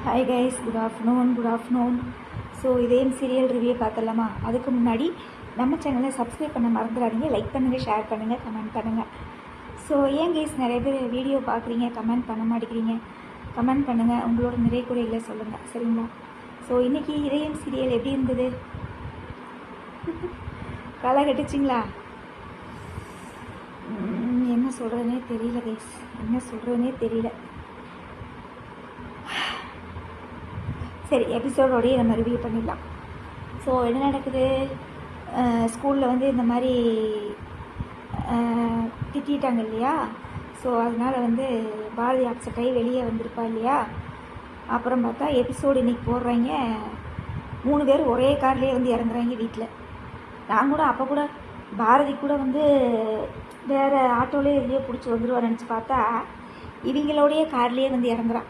Hi guys, good afternoon. So இதேம் serial review பார்த்துடலாமா? அதுக்கு முன்னாடி நம்ம சேனலை சப்ஸ்கிரைப் பண்ண மறந்துடாதீங்க. லைக் பண்ணுங்கள், ஷேர் பண்ணுங்கள், கமெண்ட் பண்ணுங்கள். ஸோ ஏன் கைஸ் நிறைய பேர் வீடியோ பார்க்குறீங்க, கமெண்ட் பண்ண மாட்டேங்கிறீங்க? கமெண்ட் பண்ணுங்கள், உங்களோட நிறைய குறைகளை சொல்லுங்கள், சரிங்களா? ஸோ இன்றைக்கி இதயம் சீரியல் எப்படி இருந்தது? களை கட்டுச்சிங்களா? என்ன சொல்கிறதுனே தெரியல கைஸ், என்ன சொல்கிறதுனே தெரியல. சரி, எபிசோடோடையே நம்ம ரிவ்யூ பண்ணிடலாம். ஸோ என்ன நடக்குது? ஸ்கூலில் வந்து இந்த மாதிரி திட்டாங்க இல்லையா? ஸோ அதனால் வந்து பாரதி அப்செட் ஆகி வெளியே வந்திருப்பா இல்லையா? அப்புறம் பார்த்தா எபிசோடு இன்றைக்கி போடுறாங்க. 3 பேர் ஒரே கார்லேயே வந்து இறங்குறாங்க வீட்டில். நான் கூட அப்போ கூட பாரதி கூட வந்து வேறு ஆட்டோலேயே இதுலேயே பிடிச்சி வந்துடுவார் நினச்சி பார்த்தா இவங்களோடைய கார்லேயே வந்து இறங்குறான்.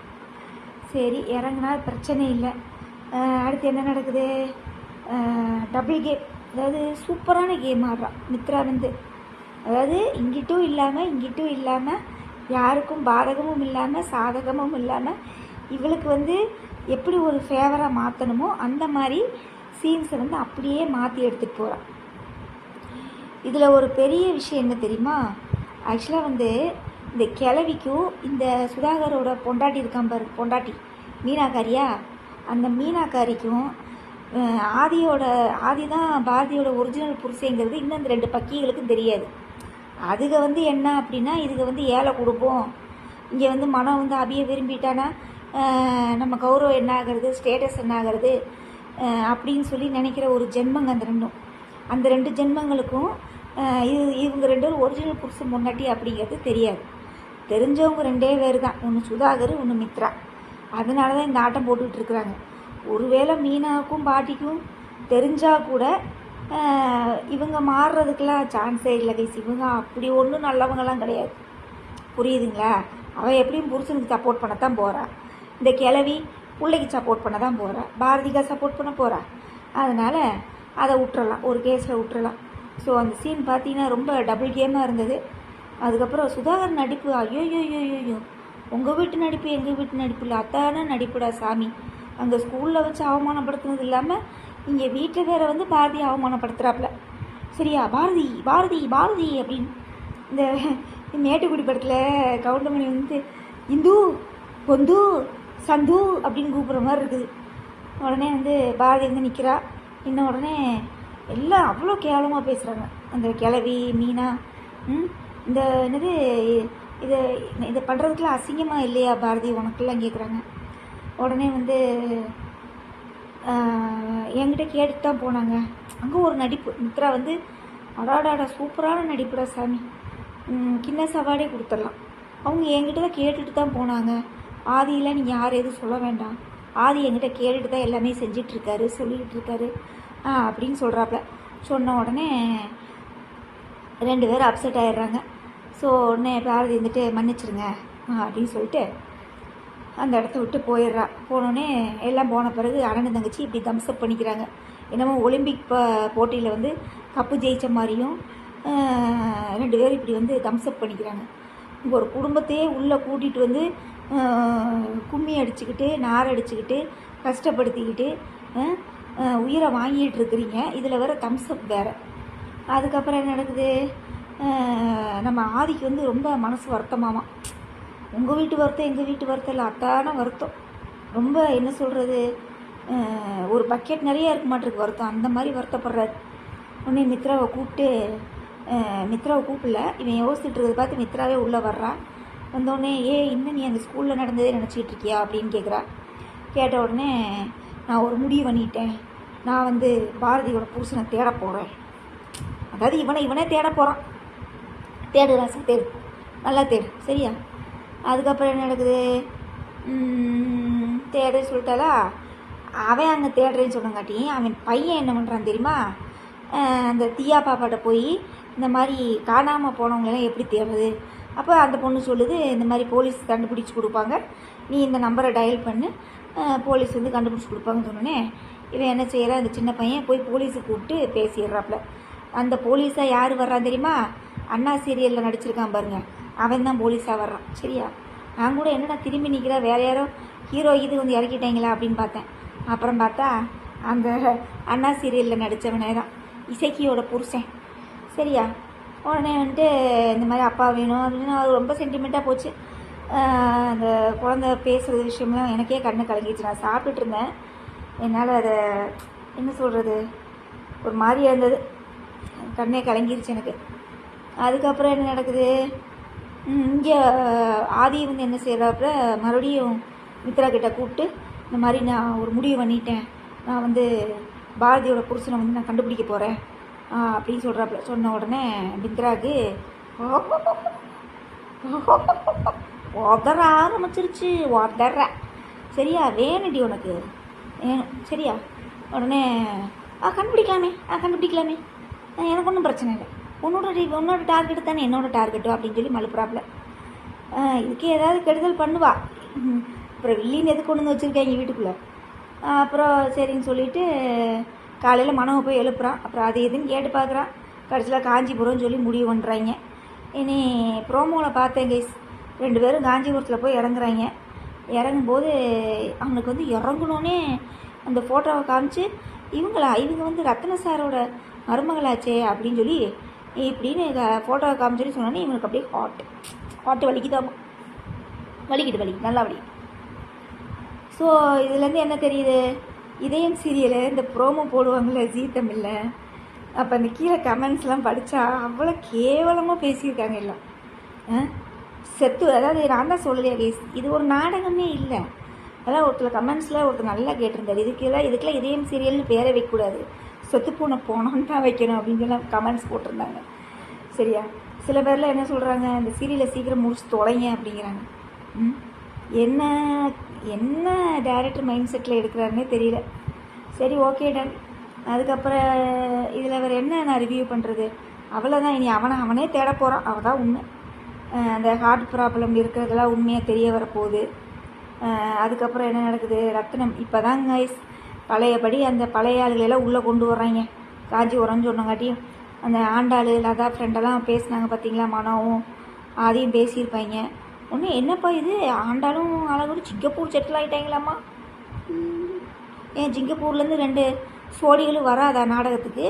சரி, இறங்குனா பிரச்சனை இல்லை. அடுத்து என்ன நடக்குது? டபுள் கேம், அதாவது சூப்பரான கேம் ஆடுறான் மித்ரா வந்து. அதாவது இங்கிட்டும் இல்லாமல் யாருக்கும் பாதகமும் இல்லாமல் சாதகமும் இல்லாமல் இவளுக்கு வந்து எப்படி ஒரு ஃபேவராக மாற்றணுமோ அந்த மாதிரி சீன்ஸை வந்து அப்படியே மாற்றி எடுத்துகிட்டு போகிறான். இதில் ஒரு பெரிய விஷயம் என்ன தெரியுமா? ஆக்சுவலாக வந்து இந்த கிழவிக்கும் இந்த சுதாகரோட பொண்டாட்டி இருக்கான் பாரு, பொண்டாட்டி மீனாக்காரியா, அந்த மீனாக்காரிக்கும் ஆதி தான் பாரதியோட ஒரிஜினல் புருஷங்கிறது இன்னும் இந்த 2 பக்கிகளுக்கும் தெரியாது. அதுக வந்து என்ன அப்படின்னா, இதுக வந்து ஏழை குடும்பம், இங்கே வந்து மனம் வந்து அபிய விரும்பிட்டானா நம்ம கௌரவம் என்ன ஆகிறது, ஸ்டேட்டஸ் என்ன ஆகிறது அப்படின்னு சொல்லி நினைக்கிற ஒரு ஜென்மங்க அந்த 2 ஜென்மங்களுக்கும் இவங்க 2 பேரும் ஒரிஜினல் புருஷன் பொண்டாட்டி அப்படிங்கிறது தெரியாது. தெரிஞ்சவங்க 2 பேர் தான், ஒன்று சுதாகர், ஒன்று மித்ரா. அதனால தான் இந்த ஆட்டம் போட்டுக்கிட்டு இருக்கிறாங்க. ஒருவேளை மீனாவுக்கும் பாட்டிக்கும் தெரிஞ்சால் கூட இவங்க மாறுறதுக்கெல்லாம் சான்ஸே இல்லை கைஸ். இவங்க அப்படி ஒன்றும் நல்லவங்கலாம் கிடையாது, புரியுதுங்களா? அவள் எப்படியும் புருஷனுக்கு சப்போர்ட் பண்ணத்தான் போகிறா. இந்த கிழவி பிள்ளைக்கு சப்போர்ட் பண்ண தான் போகிறா, பாரதிகா சப்போர்ட் பண்ண போகிறா. அதனால் அதை விட்டுறலாம், ஒரு கேஸில் விட்டுறலாம். ஸோ அந்த சீன் பார்த்தீங்கன்னா ரொம்ப டபுள் கேமாக இருந்தது. அதுக்கப்புறம் சுதாகர் நடிப்பு, ஐயோ, உங்கள் வீட்டு நடிப்பு எங்கள் வீட்டு நடிப்பு இல்லை, அத்தான நடிப்புடா சாமி. அங்கே ஸ்கூலில் வச்சு அவமானப்படுத்துனது இல்லாமல் இங்கே வீட்டில் வேறு வந்து பாரதி அவமானப்படுத்துகிறாப்புல. சரியா? பாரதி அப்படின்னு இந்த மேட்டுக்குடி படத்தில் கவுண்டமணி வந்து இந்து பொந்து சந்து அப்படின்னு கூப்பிட்ற மாதிரி இருக்குது. உடனே வந்து பாரதி வந்து நிற்கிறா. இன்னும் உடனே எல்லாம் அவ்வளோ கேவலமாக பேசுகிறாங்க. அந்த கிழவி மீனா இந்த என்னது இதை பண்ணுறதுக்குலாம் அசிங்கமாக இல்லையா பாரதி உனக்கெல்லாம் கேட்குறாங்க. உடனே வந்து என்கிட்ட கேட்டு தான் போனாங்க. அங்கே ஒரு நடிப்பு மித்ரா வந்து அடாடாடா சூப்பரான நடிப்புடா சாமி, கின்னஸ் அவார்டே கொடுத்துடலாம். அவங்க என்கிட்ட தான் கேட்டுட்டு தான் போனாங்க. ஆதியில் நீங்கள் யார் எதுவும் சொல்ல வேண்டாம், ஆதி என்கிட்ட கேட்டுட்டு தான் எல்லாமே செஞ்சிட்ருக்காரு, சொல்லிக்கிட்டு இருக்காரு அப்படின்னு சொல்கிறாப்புல. சொன்ன உடனே 2 பேரும் அப்செட் ஆகிடுறாங்க. ஸோ உடனே பாரதி வந்துட்டு மன்னிச்சிருங்க அப்படின்னு சொல்லிட்டு அந்த இடத்த விட்டு போயிடுறா. போனோடனே எல்லாம் போன பிறகு அண்ணன் தங்கச்சி இப்படி தம்ஸ்அப் பண்ணிக்கிறாங்க. என்னமோ ஒலிம்பிக் போட்டியில் வந்து கப்பு ஜெயித்த மாதிரியும் 2 பேரும் இப்படி வந்து தம்ஸ்அப் பண்ணிக்கிறாங்க. இங்கே ஒரு குடும்பத்தையே உள்ளே கூட்டிகிட்டு வந்து கும்மி அடிச்சுக்கிட்டு நார் அடிச்சுக்கிட்டு கஷ்டப்படுத்திக்கிட்டு உயிரை வாங்கிட்டு இருக்கிறீங்க. இதில் வேறு தம்ஸ்அப் வேறு. அதுக்கப்புறம் என்ன நடக்குது? நம்ம ஆதிக்கு வந்து ரொம்ப மனசு வருத்தமாமா. உங்கள் வீட்டு வருத்தம் எங்கள் வீட்டு வருத்தம் இல்லை, அத்தான வருத்தம். ரொம்ப என்ன சொல்கிறது, ஒரு பக்கெட் நிறையா இருக்க மாட்டிருக்கு வருத்தம், அந்த மாதிரி வருத்தப்படுறாரு. உடனே மித்ராவை கூப்பிடல, இவன் யோசிச்சுட்டு இருக்கிறத பார்த்து மித்ராவே உள்ளே வர்றா. வந்தோடனே இன்னும் நீ அந்த ஸ்கூலில் நடந்ததே நினச்சிக்கிட்டு இருக்கியா அப்படின்னு கேட்குறா. கேட்ட உடனே நான் ஒரு முடிவு பண்ணிட்டேன், நான் வந்து பாரதியோட புருஷனை தேட போகிறேன். அதாவது இவனே தேட போகிறான். தேடு ராசா, தேடு, நல்லா தேடு, சரியா? அதுக்கப்புறம் என்ன நடக்குது? தேடுன்னு சொல்லிட்டாலா. அவன் அங்கே தேடுறேன்னு சொன்னங்காட்டி அவன் பையன் என்ன பண்ணுறான் தெரியுமா? அந்த தியா பாப்பாட்ட போய் இந்த மாதிரி காணாமல் போனவங்களெல்லாம் எப்படி தேடுறது? அப்போ அந்த பொண்ணு சொல்லுது, இந்த மாதிரி போலீஸ் கண்டுபிடிச்சி கொடுப்பாங்க, நீ இந்த நம்பரை டயல் பண்ணு, போலீஸ் வந்து கண்டுபிடிச்சி கொடுப்பாங்கன்னு சொன்னோன்னே இவன் என்ன செய்கிறான்? அந்த சின்ன பையன் போய் போலீஸை கூப்பிட்டு பேசிடுறாப்புல. அந்த போலீஸாக யார் வர்றான் தெரியுமா? அண்ணா சீரியலில் நடிச்சிருக்கான் பாருங்க, அவன் தான் போலீஸாக வர்றான். சரியா? நான் கூட என்னடா திரும்பி நிற்கிறா, வேறு யாரோ ஹீரோ இது வந்து இறக்கிட்டாங்களா அப்படின்னு பார்த்தேன். அப்புறம் பார்த்தா அந்த அண்ணா சீரியலில் நடித்தவனே தான், இசக்கியோட புருஷன். சரியா? உடனே வந்துட்டு இந்த மாதிரி அப்பா வேணும் அப்படின்னு அது ரொம்ப சென்டிமெண்ட்டாக போச்சு. அந்த குழந்த பேசுகிற விஷயம்லாம் எனக்கே கண்ணு கலங்கிடுச்சு. நான் சாப்பிட்டுட்டு இருந்தேன், என்னால் அதை என்ன சொல்கிறது, ஒரு மாதிரியாக இருந்தது, கண்ணே கலங்கிருச்சு எனக்கு. அதுக்கப்புறம் என்ன நடக்குது, இங்கே ஆதி வந்து என்ன செய்கிறாப்புல, மறுபடியும் மித்ரா கிட்ட கூப்பிட்டு இந்த மாதிரி நான் ஒரு முடிவு பண்ணிட்டேன், நான் வந்து பாரதியோட புருஷனை வந்து நான் கண்டுபிடிக்க போகிறேன் அப்படின்னு சொல்கிறாப்புல. சொன்ன உடனே மித்ராவுக்கு உதற ஆரம்பிச்சிருச்சு. உதற சரியா? வேணுடி உனக்கு வேணும் சரியா? உடனே கண்டுபிடிக்கலாமே எனக்கு ஒன்றும் பிரச்சனை இல்லை, உன்னோட டார்கெட்டு தானே என்னோட டார்கெட்டு அப்படின்னு சொல்லி மலுப்புறாப்புல. இதுக்கு ஏதாவது கெடுதல் பண்ணுவா. அப்புறம் வில்லின்னு எதுக்கு கொண்டு வந்து வச்சுருக்காங்க வீட்டுக்குள்ளே. அப்புறம் சரின்னு சொல்லிவிட்டு காலையில் மனவை போய் எழுப்புறான். அப்புறம் அது எதுன்னு கேட்டு பார்க்குறான். கடைசியில் காஞ்சிபுரம்னு சொல்லி முடிவு பண்ணுறாங்க. இனி ப்ரோமோவில் பார்த்தேன் கைஸ், 2 பேரும் காஞ்சிபுரத்தில் போய் இறங்குறாங்க. இறங்கும்போது அவனுக்கு வந்து இறங்கணுன்னே அந்த ஃபோட்டோவை காமிச்சு இவங்க வந்து ரத்ன சாரோட மருமகளாச்சே அப்படின்னு சொல்லி இப்படின்னு ஃபோட்டோவை காமிச்சோன்னு சொன்னோன்னே இவனுக்கு அப்படியே ஹாட்டு வலிக்குதாமா. வலிக்கிட்டு நல்லா வலிக்குது. ஸோ இதுலேருந்து என்ன தெரியுது, இதயம் சீரியலை இந்த ப்ரோமோ போடுவாங்கள்ல ஜீ தமிழில், அப்போ அந்த கீழே கமெண்ட்ஸ்லாம் படித்தா அவ்வளோ கேவலமாக பேசியிருக்காங்க எல்லாம். அதாவது நான் தான் சொல்லலையா கேஸ், இது ஒரு நாடகமே இல்லை. அதெல்லாம் ஒருத்தர் கமெண்ட்ஸில் ஒருத்தர் நல்லா கேட்டிருந்தார், இதுக்கெல்லாம் இதயம் சீரியல்னு பேரை வைக்கக்கூடாது, செத்துப்போன போனோன்னு தான் வைக்கணும் அப்படின்னு சொல்லி கமெண்ட்ஸ் போட்டிருந்தாங்க. சரியா? சில பேர்லாம் என்ன சொல்கிறாங்க, இந்த சீரியலை சீக்கிரம் முடிச்சு தொலைங்க அப்படிங்கிறாங்க. என்ன டைரக்டர் மைண்ட் செட்டில் எடுக்கிறாருன்னே தெரியல. சரி, ஓகே டன். அதுக்கப்புறம் இதில் வேறு என்ன நான் ரிவ்யூ பண்ணுறது, அவ்வளோதான். இனி அவனே தேட போகிறான், அவள் தான் உண்மை. அந்த ஹார்ட் ப்ராப்ளம் இருக்கிறதெல்லாம் உண்மையாக தெரிய வரப்போகுது. அதுக்கப்புறம் என்ன நடக்குது, ரத்னம் இப்போ தான் கைஸ் பழையபடி அந்த பழைய ஆளுகளெல்லாம் உள்ளே கொண்டு வர்றாங்க. காஞ்சிபுரம்னு சொன்னங்காட்டியும் அந்த ஆண்டாள் லதா ஃப்ரெண்டெல்லாம் பேசினாங்க பார்த்தீங்களா, மனோவும் அதையும் பேசியிருப்பாங்க. ஒன்று என்னப்பா இது, ஆண்டாலும் அழகும் சிங்கப்பூர் செட்டில் ஆகிட்டாங்களாம்மா. ஏன் சிங்கப்பூர்லேருந்து 2 சோடிகளும் வராதா நாடகத்துக்கு?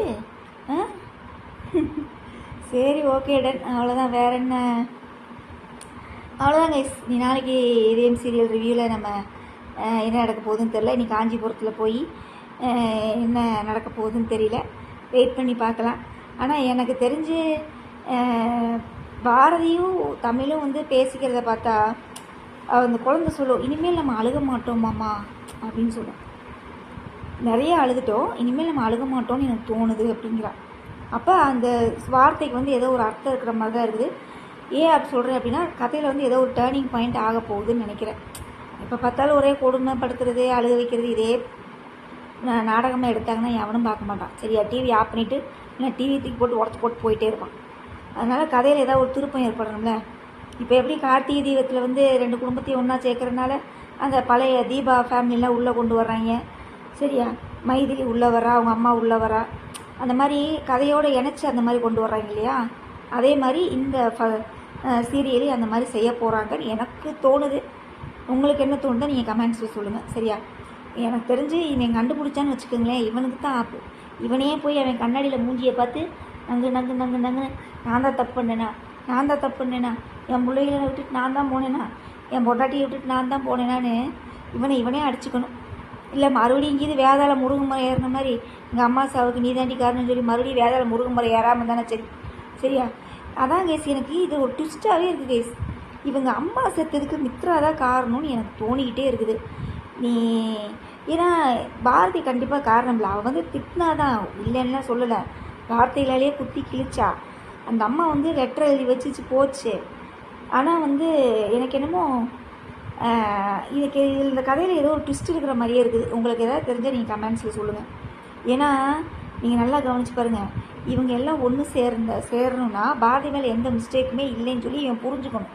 சரி, ஓகே டன். அவ்வளோதான், வேற என்ன? அவ்வளோதான் கைஸ். நீ நாளைக்கு இதயம் சீரியல் ரிவ்யூவில் நம்ம என்ன நடக்க போகுதுன்னு தெரில. நீ காஞ்சிபுரத்தில் போய் என்ன நடக்க போகுதுன்னு தெரியல, வெயிட் பண்ணி பார்க்கலாம். ஆனால் எனக்கு தெரிஞ்சு பாரதியும் தமிழும் வந்து பேசிக்கிறத பார்த்தா அந்த குழந்தை சொல்லும், இனிமேல் நம்ம அழுக மாட்டோமாம்மா அப்படின்னு சொல்லும். நிறைய அழுதுட்டோம், இனிமேல் நம்ம அழுக மாட்டோம்னு எனக்கு தோணுது அப்படிங்கிறான். அப்போ அந்த வார்த்தைக்கு வந்து ஏதோ ஒரு அர்த்தம் இருக்கிற மாதிரி தான் இருக்குது. ஏன் அப்படி சொல்கிறேன் அப்படின்னா, கதையில் வந்து ஏதோ ஒரு டேர்னிங் பாயிண்ட் ஆக போகுதுன்னு நினைக்கிறேன். இப்போ பார்த்தாலும் ஒரே கொடுமைப்படுத்துறது, அழுக வைக்கிறது, இதே நாடகமாக எடுத்தாங்கன்னா எவனும் பார்க்க மாட்டான். சரியா? டிவி ஆஃப் பண்ணிவிட்டு இல்லை டிவி தூக்கி போட்டு உடச்சி போட்டு போயிட்டே இருப்பான். அதனால் கதையில் ஏதாவது ஒரு திருப்பம் ஏற்படணும்ல. இப்போ எப்படி கார்த்திகை தீபத்தில் வந்து 2 குடும்பத்தையும் ஒன்றா சேர்க்கறதுனால அந்த பழைய தீபா ஃபேமிலிலாம் உள்ளே கொண்டு வர்றாங்க. சரியா? மைதிலி உள்ளே வரா, அவங்க அம்மா உள்ளே வரா, அந்த மாதிரி கதையோடு இணைச்சி அந்த மாதிரி கொண்டு வர்றாங்க இல்லையா? அதே மாதிரி இந்த சீரியலே அந்த மாதிரி செய்ய போகிறாங்கன்னு எனக்கு தோணுது. உங்களுக்கு என்ன தோணுதோ நீங்கள் கமெண்ட்ஸில் சொல்லுங்கள். சரியா? எனக்கு தெரிஞ்சு இவன் கண்டுபிடிச்சான்னு வச்சுக்கோங்களேன், இவனுக்கு தான் ஆப்பு. இவனே போய் அவன் கண்ணாடியில் மூஞ்சியை பார்த்து நங்கு நான் தான் தப்பு பண்ணேனா, என் பிள்ளைகளை விட்டுட்டு நான் தான் போனேனா, என் பொண்டாட்டியை விட்டுட்டு நான் தான் போனேனான்னு இவனே அடிச்சுக்கணும். இல்லை மறுபடியும் இங்கேயும் வேதாள முருகமரை ஏறின மாதிரி எங்கள் அம்மா சாவுக்கு நீ தாண்டி காரணம்னு சொல்லி மறுபடியும் வேதாள முருகமரை ஏறாமல் தானே சரி. சரியா? அதான் கேஸ், எனக்கு இது ஒரு ட்விஸ்ட்டாகவே இருக்குது கேஸ். இவங்க அம்மா செத்ததுக்கு மித்ரா தான் காரணம்னு எனக்கு தோணிக்கிட்டே இருக்குது. ஏன்னா பாரதி கண்டிப்பாக காரணம் இல்லை, அவள் வந்து திட்டினாதான், இல்லைன்னா சொல்லலை, வார்த்தைகளாலேயே குத்தி கிழிச்சா. அந்த அம்மா வந்து லெட்டர் எழுதி வச்சுச்சு போச்சு. ஆனால் வந்து எனக்கு என்னமோ இதுக்கு இந்த கதையில் ஏதோ ஒரு ட்விஸ்ட் இருக்கிற மாதிரியே இருக்குது. உங்களுக்கு எதாவது தெரிஞ்சால் நீங்கள் கமெண்ட்ஸில் சொல்லுங்கள். ஏன்னா நீங்கள் நல்லா கவனித்து பாருங்கள், இவங்க எல்லாம் ஒன்று சேரணும்னா பாரதி மேலே எந்த மிஸ்டேக்குமே இல்லைன்னு சொல்லி இவன் புரிஞ்சுக்கணும்.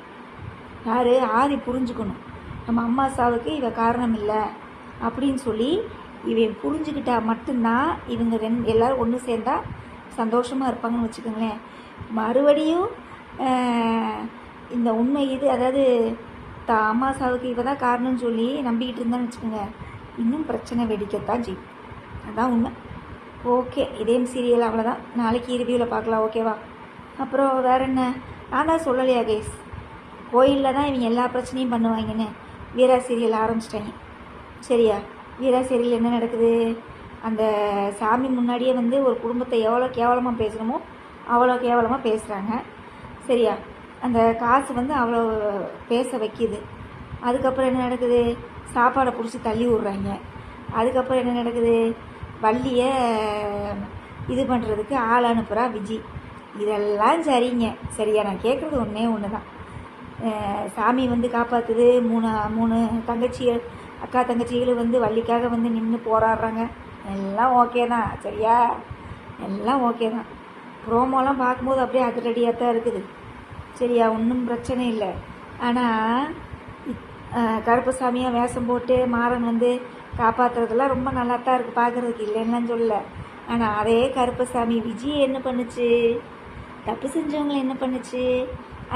யார்? ஆதி புரிஞ்சுக்கணும். நம்ம அம்மா சாவுக்கு இவ காரணம் இல்லை அப்படின்னு சொல்லி இவன் புரிஞ்சுக்கிட்டா மட்டும்தான் இவங்க எல்லோரும் ஒன்று சேர்ந்தால் சந்தோஷமாக இருப்பாங்கன்னு வச்சுக்கோங்களேன். மறுபடியும் இந்த உண்மை இது, அதாவது அடுத்த அமாசாவுக்கு இவ தான் காரணம்னு சொல்லி நம்பிக்கிட்டு இருந்தான்னு வச்சுக்கோங்க, இன்னும் பிரச்சனை வெடிக்கத்தான் செய்யும். அதான் உண்மை. ஓகே, இதேம் சீரியல் அவ்வளோதான். நாளைக்கு ரிவ்யூவில் பார்க்கலாம், ஓகேவா? அப்புறம் வேறு என்ன, நான் தான் சொல்லலையா கைஸ், கோயிலில் தான் இவங்க எல்லா பிரச்சனையும் பண்ணுவாங்கன்னு வீரா சீரியல் ஆரம்பிச்சிட்டாங்க. சரியா? வீரா சீரியல் என்ன நடக்குது, அந்த சாமி முன்னாடியே வந்து ஒரு குடும்பத்தை எவ்வளோ கேவலமாக பேசணுமோ அவ்வளோ கேவலமாக பேசுகிறாங்க. சரியா? அந்த காசு வந்து அவ்வளோ பேச வைக்கிது. அதுக்கப்புறம் என்ன நடக்குது, சாப்பாடை பிடிச்சி தள்ளி விட்றாங்க. அதுக்கப்புறம் என்ன நடக்குது, வள்ளியை இது பண்ணுறதுக்கு ஆள் அனுப்புகிறா விஜி. இதெல்லாம் சரிங்க. சரியா? நான் கேட்குறது ஒன்று தான். சாமி வந்து காப்பாற்றுது. மூணு தங்கச்சிகள், அக்கா தங்கச்சிகளும் வந்து வள்ளிக்காக வந்து நின்று போராடுறாங்க. எல்லாம் ஓகே தான். சரியா? எல்லாம் ஓகே தான். ப்ரோமோலாம் பார்க்கும்போது அப்படியே அதிரடியாக தான் இருக்குது. சரியா? ஒன்றும் பிரச்சனை இல்லை. ஆனால் கருப்பசாமியாக வேஷம் போட்டு மாறன் வந்து காப்பாற்றுறதெல்லாம் ரொம்ப நல்லா தான் இருக்குது பார்க்குறதுக்கு, இல்லைன்னு சொல்லல. ஆனால் அதே கருப்பசாமி விஜய் என்ன பண்ணுச்சு, தப்பு செஞ்சவங்களை என்ன பண்ணுச்சு,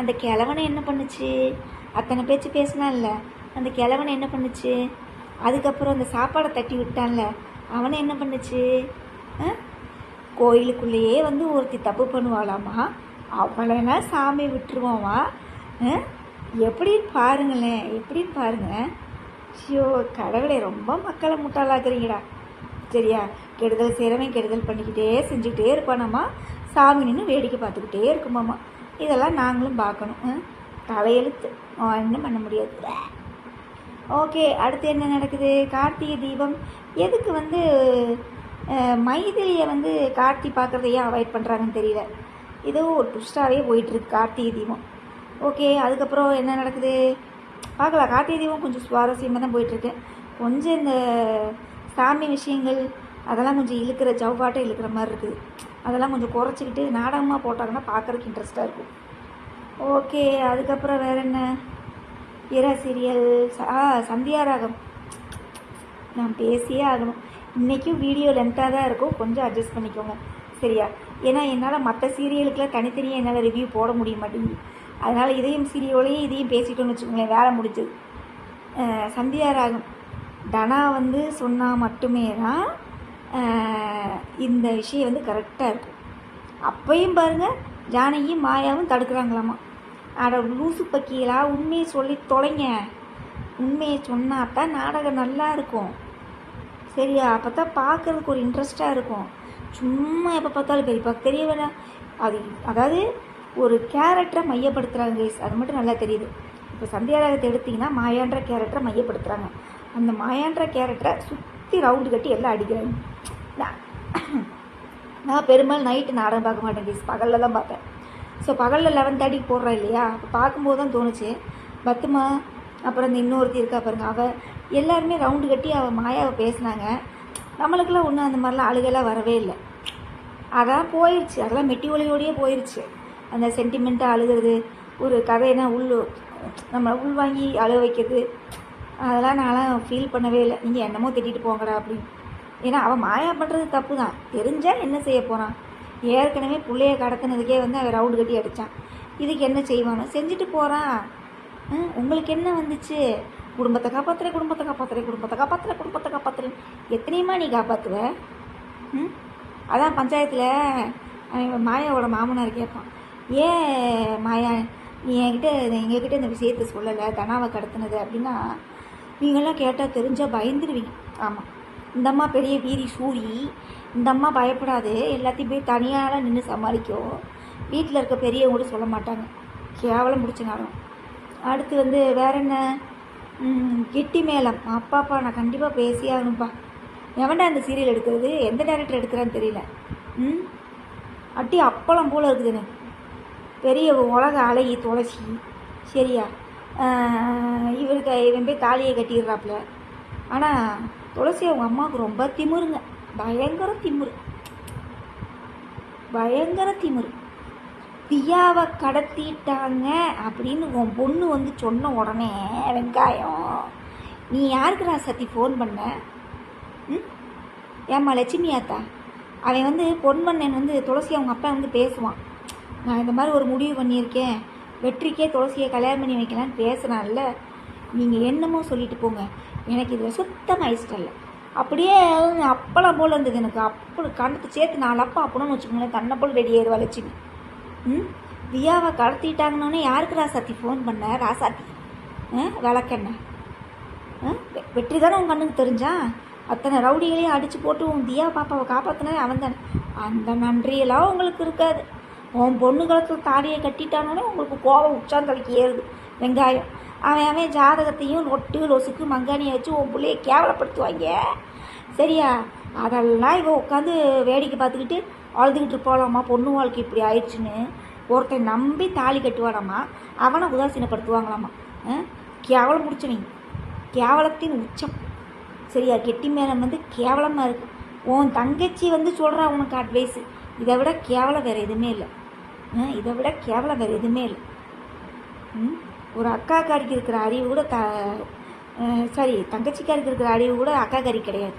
அந்த கிழவனை என்ன பண்ணுச்சு, அத்தனை பேச்சு பேசினான்ல அந்த கிழவனை என்ன பண்ணுச்சு, அதுக்கப்புறம் அந்த சாப்பாடை தட்டி விட்டான்ல அவனை என்ன பண்ணுச்சு. கோயிலுக்குள்ளேயே வந்து ஒருத்தி தப்பு பண்ணுவாளாமா, அவளைனா சாமி விட்டுருவாமா. எப்படின்னு பாருங்களேன், எப்படின்னு பாருங்கள். ஐயோ கடவுளை, ரொம்ப மக்களை முட்டாளாக்குறீங்கடா. சரியா? கெடுதல் செய்கிறவன் கெடுதல் பண்ணிக்கிட்டே செஞ்சுக்கிட்டே இருப்பானாம்மா, சாமி நின்று வேடிக்கை பார்த்துக்கிட்டே இருக்குமாம்மா. இதெல்லாம் நாங்களும் பார்க்கணும். தலையெழுத்து, இன்னும் பண்ண முடியாது. ஓகே, அடுத்து என்ன நடக்குது, கார்த்திகை தீபம். எதுக்கு வந்து மைதிலியை வந்து கார்த்தி பார்க்குறதையே அவாய்ட் பண்ணுறாங்கன்னு தெரியல. ஏதோ ஒரு ட்விஸ்டாகவே போயிட்டுருக்கு கார்த்திகை தீபம். ஓகே, அதுக்கப்புறம் என்ன நடக்குது பார்க்கலாம். கார்த்திகை தீபம் கொஞ்சம் சுவாரஸ்யமாக தான் போயிட்டுருக்கு. கொஞ்சம் இந்த சாமி விஷயங்கள் அதெல்லாம் கொஞ்சம் இழுக்கிற ஜவ்வாட்டை இழுக்கிற மாதிரி இருக்குது. அதெல்லாம் கொஞ்சம் குறைச்சிக்கிட்டு நாடகமாக போட்டாங்கன்னா பார்க்குறதுக்கு இன்ட்ரெஸ்ட்டாக இருக்கும். ஓகே, அதுக்கப்புறம் வேறு என்ன, வீரா சீரியல். சந்தியாராகம் நான் பேசியே ஆகணும். இன்றைக்கும் வீடியோ லென்த்தாக தான் இருக்கும், கொஞ்சம் அட்ஜஸ்ட் பண்ணிக்கோங்க. சரியா? ஏன்னா என்னால் மற்ற சீரியலுக்கெல்லாம் தனித்தனியாக என்னால் ரிவ்யூ போட முடிய மாட்டேங்குது. அதனால் இதையும் சீரியலையும் இதையும் பேசிட்டோன்னு வச்சுக்கோங்களேன், வேலை முடிஞ்சது. சந்தியாராகம் தனா வந்து சொன்னால் மட்டுமே தான் இந்த விஷயம் வந்து கரெக்டாக இருக்கும். அப்பையும் பாருங்கள், ஜானகியும் மாயாவும் தடுக்கிறாங்களாமா. அட லூசு பக்கியலா, உண்மையை சொல்லி தொலைங்க. உண்மையை சொன்னாதான் நாடகம் நல்லா இருக்கும். சரியா? அப்போ தான் பார்க்குறதுக்கு ஒரு இன்ட்ரெஸ்டாக இருக்கும். சும்மா எப்போ பார்த்தாலும் பெரியப்பா தெரிய வேணாம். அதாவது ஒரு கேரக்டரை மையப்படுத்துகிறாங்க கைஸ், அது மட்டும் நல்லா தெரியுது. இப்போ சந்தியாராகத்தை எடுத்திங்கன்னா மாயான்ற கேரக்டரை மையப்படுத்துகிறாங்க. அந்த மாயான்ற கேரக்டரை சுற்றி ரவுண்டு கட்டி எல்லாம் அடிக்கிறாங்க. நான் பெரும்பாலும் நைட்டு நாடகம் பார்க்க மாட்டேன் கைஸ், பகலில் தான் பார்ப்பேன். ஸோ பகலில் 11:30 போடுறா இல்லையா, அப்போ பார்க்கும்போது தான் தோணுச்சு, பத்துமா அப்புறம் இந்த இன்னொருத்தி இருக்கா பாருங்க, அவள் எல்லாருமே ரவுண்டு கட்டி அவள் மாயாவை பேசினாங்க. நம்மளுக்கெல்லாம் ஒன்றும் அந்த மாதிரிலாம் அழுகெல்லாம் வரவே இல்லை. அதான் போயிடுச்சு, அதெல்லாம் மெட்டி ஒலியோடையே போயிடுச்சு. அந்த சென்டிமெண்ட்டாக அழுகிறது, ஒரு கதைனா நம்மளை உள்வாங்கி அழுக வைக்கிறது, அதெல்லாம் நான்லாம் ஃபீல் பண்ணவே இல்லை. நீங்கள் என்னமோ திட்டிட்டு போங்கடா அப்படின்னு. ஏன்னா அவன் மாயா பண்ணுறது தப்பு தான், தெரிஞ்சால் என்ன செய்ய போகிறான். ஏற்கனவே பிள்ளைய கடத்தினதுக்கே வந்து அவன் ரவுண்டு கட்டி அடித்தான். இதுக்கு என்ன செய்வானோ செஞ்சுட்டு போகிறான். உங்களுக்கு என்ன வந்துச்சு, குடும்பத்தை காப்பாற்றுறேன், குடும்பத்தை காப்பாற்றுறேன், குடும்பத்தை காப்பாற்றுறேன், குடும்பத்தை காப்பாற்றுறேன், எத்தனையுமா நீ காப்பாற்றுவ? அதான் பஞ்சாயத்தில் மாயாவோட மாமனார் கேட்பான், ஏன் மாயா நீ எங்ககிட்ட இந்த விஷயத்தை சொல்லலை, தனாவை கடத்தினது அப்படின்னா, நீங்களாம் கேட்டால் தெரிஞ்சால் பயந்துடுவீங்க. ஆமாம், இந்த அம்மா பெரிய வீரி சூரி, இந்த அம்மா பயப்படாது, எல்லாத்தையும் போய் தனியாக நின்று சமாளிக்கும். வீட்டில் இருக்க பெரியவங்க கூட சொல்ல மாட்டாங்க. கேவலம் பிடிச்ச நேரம். அடுத்து வந்து வேற என்ன, கெட்டி மேளம். அப்பாப்பா நான் கண்டிப்பாக பேசியே ஆகணும்ப்பா. எவன்டா அந்த சீரியல் எடுக்கிறது, எந்த டைரக்டர் எடுக்கிறான்னு தெரியல. அட்டி அப்பளம் போல் இருக்குது எனக்கு. பெரிய உலக அழகி துளசி. சரியா? இவன் போய் தாலியை கட்டிடுறாப்புல. ஆனால் துளசி அவங்க அம்மாவுக்கு ரொம்ப திமிருங்க, பயங்கர திமிரு, பயங்கர திமிரு. பியாவை கடத்திட்டாங்க அப்படின்னு உன் பொண்ணு வந்து சொன்ன உடனே வெங்காயம், நீ யாருக்கு நான் சத்தி ஃபோன் பண்ண? ஏம்மா லட்சுமி ஆத்தா, அவன் வந்து பொன்மன்னன் வந்து துளசி அவங்க அப்பா வந்து பேசுவான், நான் இந்த மாதிரி ஒரு முடிவு பண்ணியிருக்கேன், வெற்றிக்கே துளசியை கல்யாணம் பண்ணி வைக்கலான்னு பேசுனான்ல, நீங்கள் என்னமோ சொல்லிட்டு போங்க, எனக்கு இதில் சுத்தமாக இஷ்டம் இல்லை. அப்படியே அப்பளம் போல் இருந்தது எனக்கு. அப்படி கணக்கு சேர்த்து 4 அப்பம் அப்பணும்னு வச்சுக்கோங்களேன், தன்னை போல் ரெடி ஆயிடுவா லட்சுமி. தியாவை கடத்திட்டாங்கன்னொன்னே யாருக்கு ராசாத்தி ஃபோன் பண்ண? ராசாத்தி விளக்கெண்ண வெற்றி தானே உன் கண்ணுக்கு தெரிஞ்சான்? அத்தனை ரவுடிகளையும் அடித்து போட்டு உன் தியா பாப்பாவை காப்பாற்றினே அவன் தானே. அந்த நன்றியெல்லாம் உங்களுக்கு இருக்காது. உன் பொண்ணு காலத்தில் தாலியை கட்டிட்டானோடனே உங்களுக்கு கோபம் உச்சாந்தலைக்கு ஏறுது வெங்காயம். அவன் ஜாதகத்தையும் நொட்டு லொசுக்கு மங்கானியை வச்சு உன் பிள்ளையை கேவலப்படுத்துவாங்க. சரியா? அதெல்லாம் இவன் உட்காந்து வேடிக்கை பார்த்துக்கிட்டு அழுதுகிட்டு போகலாமா? பொண்ணு வாழ்க்கை இப்படி ஆயிடுச்சுன்னு ஒருத்தன் நம்பி தாலி கட்டுவானாமா, அவனை உதாசீனப்படுத்துவாங்களாமா. கேவலம் முடிச்சவங்க, கேவலத்தின் உச்சம். சரியா? கெட்டி மேலே கேவலமாக இருக்குது. உன் தங்கச்சி சொல்கிறா உனக்கு அட்வைஸு. இதை விட கேவலம் வேறு எதுவுமே இல்லை. இதை விட கேவலம் வேறு எதுவுமே இல்லை. ஒரு அக்காக்காரிக்கு இருக்கிற அறிவு கூட தங்கச்சிக்காரிக்கு இருக்கிற அறிவு கூட அக்காக்காரி கிடையாது.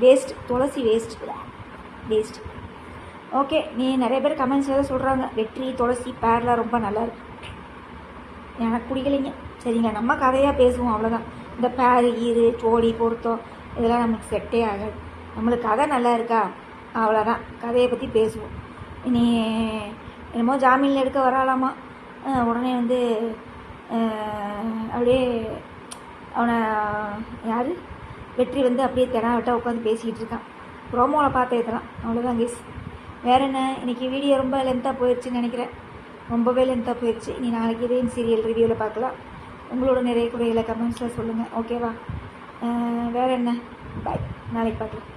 வேஸ்ட். துளசி வேஸ்ட். ஓகே, நீ நிறைய பேர் கமெண்ட்ஸ் எதாவது சொல்கிறாங்க, வெற்றி துளசி பேர்லாம் ரொம்ப நல்லாயிருக்கு. எனக்கு பிடிக்கலைங்க. சரிங்க, நம்ம கதையாக பேசுவோம், அவ்வளோதான். இந்த பேர் ஈரு ஜோடி பொருத்தம் இதெல்லாம் நமக்கு செட்டே ஆகாது. நம்மளுக்கு கதை நல்லா இருக்கா, அவ்வளோதான். கதையை பற்றி பேசுவோம். இனி என்னமோ ஜாமீனில் எடுக்க வராலாமா, உடனே அப்படியே அவனை யார் வெற்றி அப்படியே தெனாவட்டாக உட்காந்து பேசிக்கிட்டு இருக்கான். ப்ரோமோவில் பார்த்து ஏற்றலாம். அவ்வளோதான் கேஸ். வேறு என்ன? இன்றைக்கி வீடியோ ரொம்ப லென்த்தாக போயிடுச்சுன்னு நினைக்கிறேன். ரொம்பவே லென்த்தாக போயிடுச்சு. நீ நாளைக்கு இதே சீரியல் ரிவ்யூவில் பார்க்கலாம். உங்களோட நிறைய குறைகளை கமெண்ட்ஸில் சொல்லுங்கள். ஓகேவா? வேறு என்ன? பாய். நாளைக்கு பார்க்கலாம்.